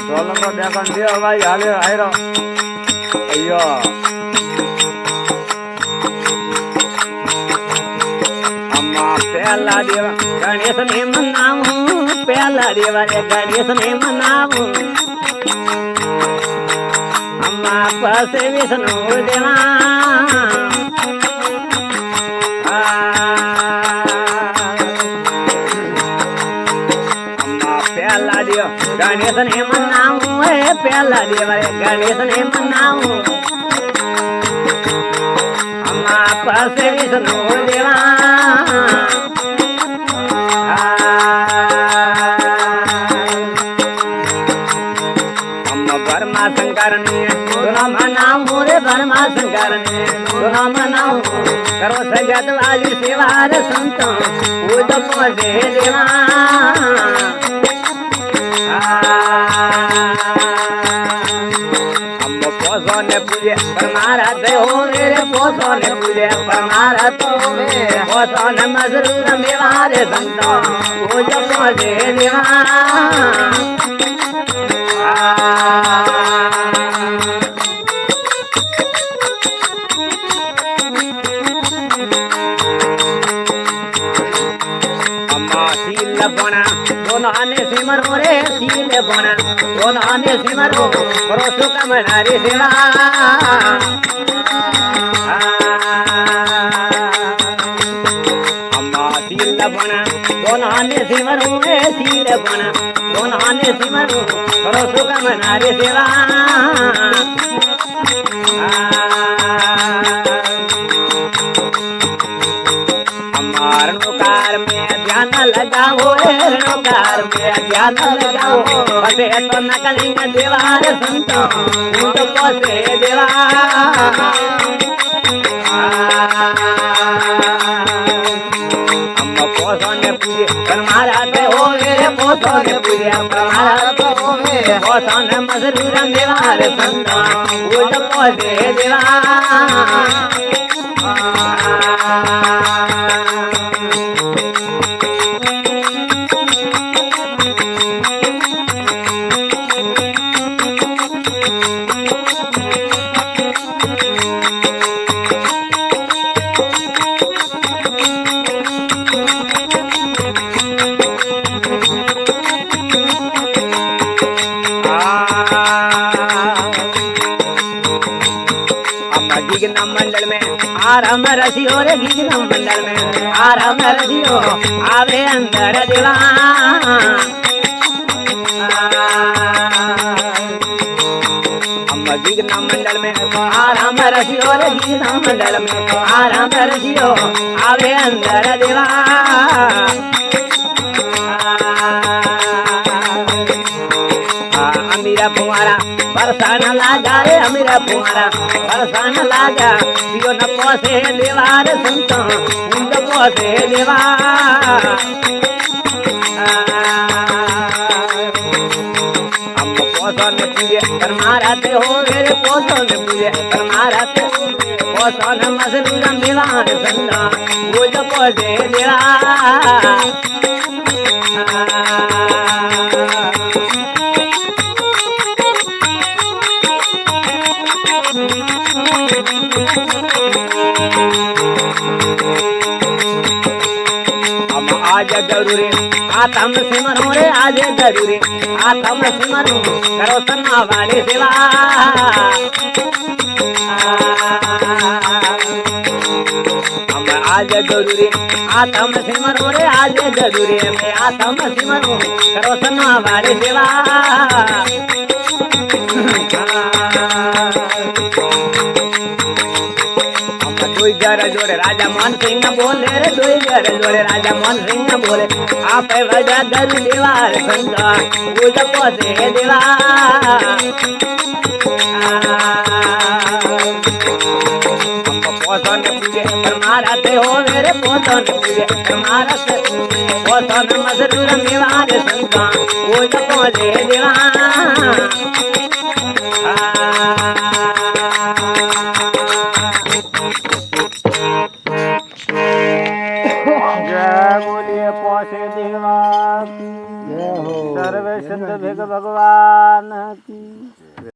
ઢોલકો દેખાન દે ભાઈ હાલે આયરો અયો અમ્મા પહેલા દેવા ગણેશ ને મનાવું પહેલા દેવા ગણેશ ને મનાવું અમ્મા પાસે વિષ્ણુ દેવા ગણેશ ને મનાવું પહેલા દેવા ગણેશ ને મનાવું અમ્મા પાસે વિષ્ણુ દેવા અમ્મા ભરમા શંકર ને દોના મનાવું રે ભરમા શંકર ને દોના મનાવું કરો સજત વાલી સેવા રે સંતો ઉદ પોજે દેવા અમ્મો પોસો ને પૂજે પરમારા થયો રે પોસો ને પૂજે પરમારા તો પોસો ને મજરૂર મેવા રે સંતો પૂજ પોજે દેવા અમ્મા શીલ બોણા दोनाने सिमरो रे सील बोना दोनाने सिमरो करो सुकम नारी सेवा अम्मा सील बोना दोनाने सिमरो रे सील बोना दोनाने सिमरो करो सुकम नारी सेवा कार में ध्यान लगाओ कार में ध्यान लगाओ बसे तो नकलिंग देवार संतो मुझ पोसे देवा अम्मा पोसो ने पूजे परमारा ते हो रे पोसो ने पूजे परमारा तो हो रे पोसो ने मजरूर देवार संतो मुझ पोसे देवा गिगना मंडल में आराम रसियो रे गिगना मंडल में आराम रसियो आवे अंदर देवा अम्मा गिगना मंडल में आराम रसियो रे गिगना मंडल में आराम रसियो आवे अंदर देवा अमीरा कुमारा बरसान लागा रे अमीरा कुमारा बरसान लागा दियो न पोसे देवार संतो उंद पोसे देवा अम्मा पोसो ने पूजे परमारा ते हो रे पोसो ने पूजे परमारा ते पोसो ने मजरूर देवार संतो उंद पोसे देवा आज जरूरी आत्म सिमरो रे आज जरूरी आत्म सिमरो करो सन्ना वाली सेवा हम आज जरूरी आत्म सिमरो रे आज जरूरी मैं आत्म सिमरो करो सन्ना वाली सेवा घर जोड़े राजा मोहन सिंह बोले रे दुई घर जोड़े राजा मोहन सिंह बोले आप वजह दर दीवार संगा उद पोसे देवा पोसो ने पूजे परमारा ते हो मेरे पोसो ने पूजे परमारा ते पोसो ने मजरूर मेवार संगा उद पोसे देवा સર્વે સિદ્ધ ભેગ ભગવાન કી